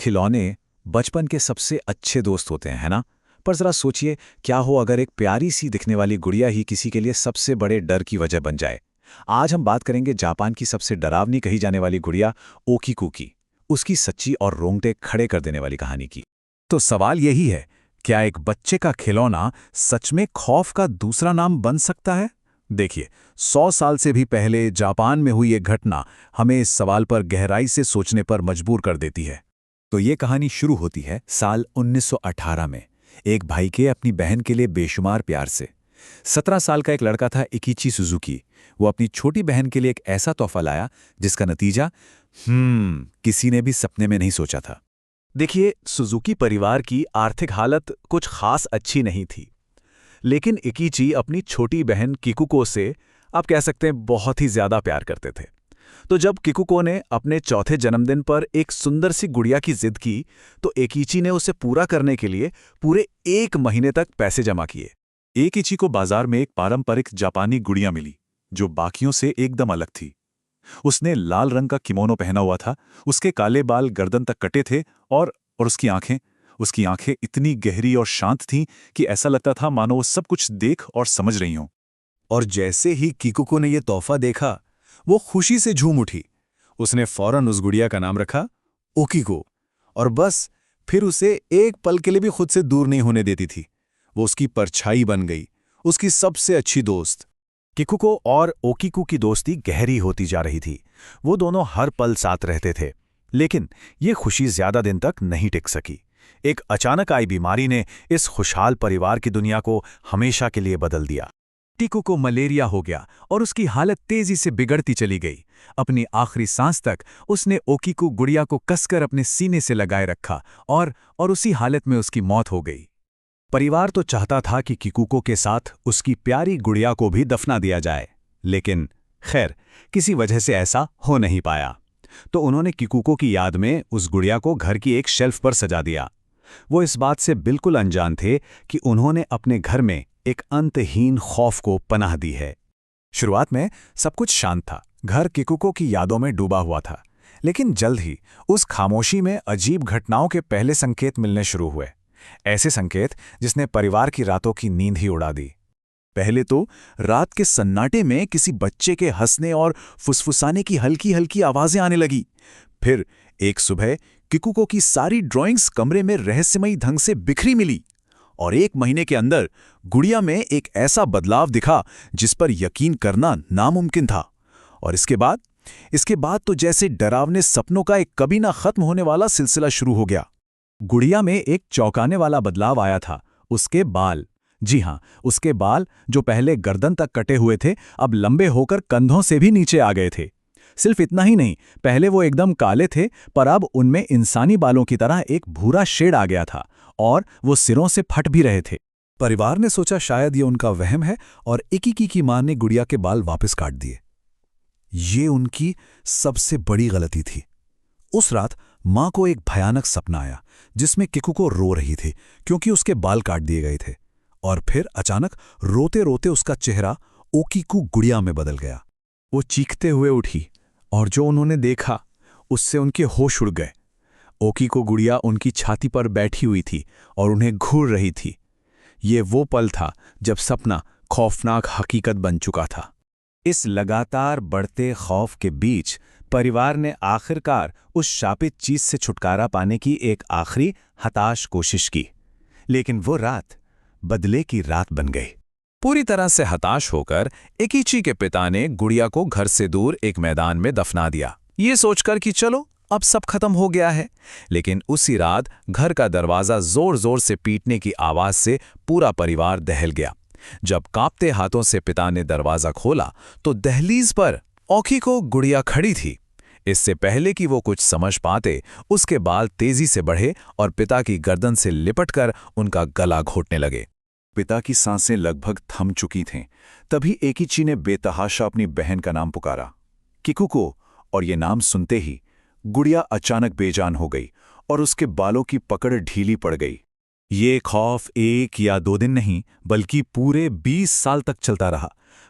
खिलौने बचपन के सबसे अच्छे दोस्त होते हैं, है ना? पर जरा सोचिए, क्या हो अगर एक प्यारी सी दिखने वाली गुड़िया ही किसी के लिए सबसे बड़े डर की वजह बन जाए। आज हम बात करेंगे जापान की सबसे डरावनी कही जाने वाली गुड़िया ओकीकू की, उसकी सच्ची और रोंगटे खड़े कर देने वाली कहानी की। तो सवाल यही है, क्या एक बच्चे का खिलौना सच में खौफ का दूसरा नाम बन सकता है? देखिए, 100 साल से भी पहले जापान में हुई एक घटना हमें इस सवाल पर गहराई से सोचने पर मजबूर कर देती है। तो ये कहानी शुरू होती है साल 1918 में, एक भाई के अपनी बहन के लिए बेशुमार प्यार से। 17 साल का एक लड़का था, इकीची सुजुकी। वो अपनी छोटी बहन के लिए एक ऐसा तोहफा लाया जिसका नतीजा किसी ने भी सपने में नहीं सोचा था। देखिए, सुजुकी परिवार की आर्थिक हालत कुछ खास अच्छी नहीं थी, लेकिन इकीची अपनी छोटी बहन किकुको से, आप कह सकते हैं, बहुत ही ज्यादा प्यार करते थे। तो जब किकुको ने अपने चौथे जन्मदिन पर एक सुंदर सी गुड़िया की जिद की, तो एकीची ने उसे पूरा करने के लिए पूरे 1 महीने तक पैसे जमा किए। एकीची को बाजार में एक पारंपरिक जापानी गुड़िया मिली, जो बाकियों से एकदम अलग थी। उसने लाल रंग का किमोनो पहना हुआ था, उसके काले बाल गर्दन तक कटे थे और उसकी आंखें इतनी गहरी और शांत थीं कि ऐसा लगता था मानो वो सब कुछ देख और समझ रही हों। और जैसे ही किकुको ने यह तोहफा देखा, वो खुशी से झूम उठी। उसने फौरन उस गुड़िया का नाम रखा ओकीको, और बस फिर उसे एक पल के लिए भी खुद से दूर नहीं होने देती थी। वो उसकी परछाई बन गई, उसकी सबसे अच्छी दोस्त। किकुको और ओकीकू की दोस्ती गहरी होती जा रही थी। वो दोनों हर पल साथ रहते थे, लेकिन ये खुशी ज्यादा दिन तक नहीं टिक सकी। एक अचानक आई बीमारी ने इस खुशहाल परिवार की दुनिया को हमेशा के लिए बदल दिया। टिको को मलेरिया हो गया और उसकी हालत तेजी से बिगड़ती चली गई। अपनी आखिरी सांस तक उसने ओकीकू गुड़िया को कसकर अपने सीने से लगाए रखा और उसी हालत में उसकी मौत हो गई। परिवार तो चाहता था कि किकुको के साथ उसकी प्यारी गुड़िया को भी दफना दिया जाए, लेकिन खैर किसी वजह से ऐसा हो नहीं पाया। तो उन्होंने किकुको की याद में उस गुड़िया को घर की एक शेल्फ पर सजा दिया। वो इस बात से बिल्कुल अनजान थे कि उन्होंने अपने घर में एक अंतहीन खौफ को पनाह दी है। शुरुआत में सब कुछ शांत था, घर किकुको की यादों में डूबा हुआ था, लेकिन जल्द ही उस खामोशी में अजीब घटनाओं के पहले संकेत मिलने शुरू हुए। ऐसे संकेत जिसने परिवार की रातों की नींद ही उड़ा दी। पहले तो रात के सन्नाटे में किसी बच्चे के हंसने और फुसफुसाने की हल्की हल्की आवाजें आने लगी। फिर एक सुबह किकुको की सारी ड्राइंग्स कमरे में रहस्यमयी ढंग से बिखरी मिली, और 1 महीने के अंदर गुड़िया में एक ऐसा बदलाव दिखा जिस पर यकीन करना नामुमकिन था। और इसके बाद तो जैसे डरावने सपनों का एक कभी ना खत्म होने वाला सिलसिला शुरू हो गया। गुड़िया में एक चौंकाने वाला बदलाव आया था, उसके बाल। जी हां, उसके बाल जो पहले गर्दन तक कटे हुए थे, अब लंबे होकर कंधों से भी नीचे आ गए थे। सिर्फ इतना ही नहीं, पहले वो एकदम काले थे, पर अब उनमें इंसानी बालों की तरह एक भूरा शेड आ गया था और वो सिरों से फट भी रहे थे। परिवार ने सोचा शायद ये उनका वहम है और इकीकी की मां ने गुड़िया के बाल वापस काट दिए। ये उनकी सबसे बड़ी गलती थी। उस रात मां को एक भयानक सपना आया जिसमें किकुको रो रही थी क्योंकि उसके बाल काट दिए गए थे, और फिर अचानक रोते रोते उसका चेहरा ओकीकू गुड़िया में बदल गया। वो चीखते हुए उठी और जो उन्होंने देखा उससे उनके होश उड़ गए। ओकीकू गुड़िया उनकी छाती पर बैठी हुई थी और उन्हें घूर रही थी। ये वो पल था जब सपना खौफनाक हकीकत बन चुका था। इस लगातार बढ़ते खौफ के बीच परिवार ने आखिरकार उस शापित चीज से छुटकारा पाने की एक आखिरी हताश कोशिश की, लेकिन वो रात बदले की रात बन गई। पूरी तरह से हताश होकर इकीची के पिता ने गुड़िया को घर से दूर एक मैदान में दफना दिया, ये सोचकर कि चलो अब सब खत्म हो गया है। लेकिन उसी रात घर का दरवाजा जोर जोर से पीटने की आवाज से पूरा परिवार दहल गया। जब कांपते हाथों से पिता ने दरवाजा खोला तो दहलीज पर ओकीको गुड़िया खड़ी थी। इससे पहले कि वो कुछ समझ पाते, उसके बाल तेजी से बढ़े और पिता की गर्दन से लिपटकर उनका गला घोटने लगे। पिता की सांसें लगभग थम चुकी थीं। तभी एकीची ने बेतहाशा अपनी बहन का नाम पुकारा, किकुको, और ये नाम सुनते ही गुड़िया अचानक बेजान हो गई और उसके बालों की पकड़ ढीली पड़ गई। ये खौफ 1 या 2 दिन नहीं, बल्कि पूरे 20 साल तक चलता रहा।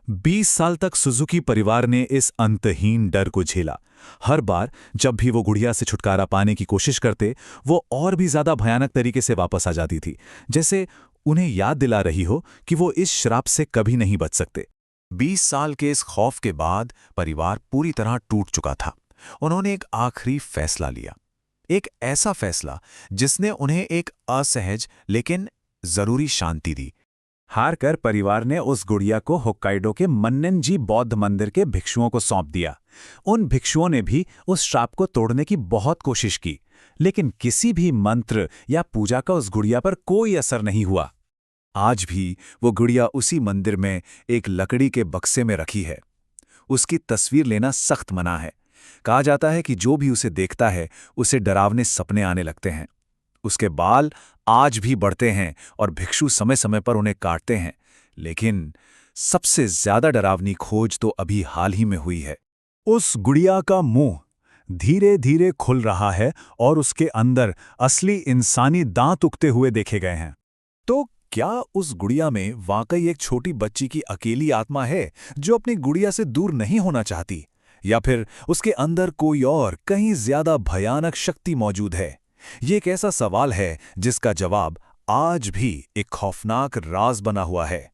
20 साल तक सुजुकी परिवार ने इस अंतहीन डर को झेला। हर बार जब भी वो गुड़िया से छुटकारा पाने की कोशिश करते, वो और भी ज्यादा भयानक तरीके से वापस आ जाती थी, जैसे उन्हें याद दिला रही हो कि वो इस श्राप से कभी नहीं बच सकते। 20 साल के इस खौफ के बाद परिवार पूरी तरह टूट चुका था। उन्होंने एक आखिरी फैसला लिया, एक ऐसा फैसला जिसने उन्हें एक असहज लेकिन जरूरी शांति दी। हार कर परिवार ने उस गुड़िया को होक्काइडो के मन्नेनजी बौद्ध मंदिर के भिक्षुओं को सौंप दिया। उन भिक्षुओं ने भी उस श्राप को तोड़ने की बहुत कोशिश की, लेकिन किसी भी मंत्र या पूजा का उस गुड़िया पर कोई असर नहीं हुआ। आज भी वो गुड़िया उसी मंदिर में एक लकड़ी के बक्से में रखी है। उसकी तस्वीर लेना सख्त मना है। कहा जाता है कि जो भी उसे देखता है, उसे डरावने सपने आने लगते हैं। उसके बाल आज भी बढ़ते हैं और भिक्षु समय समय पर उन्हें काटते हैं। लेकिन सबसे ज्यादा डरावनी खोज तो अभी हाल ही में हुई है। उस गुड़िया का मुंह धीरे धीरे खुल रहा है और उसके अंदर असली इंसानी दांत उगते हुए देखे गए हैं। तो क्या उस गुड़िया में वाकई एक छोटी बच्ची की अकेली आत्मा है जो अपनी गुड़िया से दूर नहीं होना चाहती, या फिर उसके अंदर कोई और कहीं ज्यादा भयानक शक्ति मौजूद है? ये एक ऐसा सवाल है जिसका जवाब आज भी एक खौफनाक राज बना हुआ है।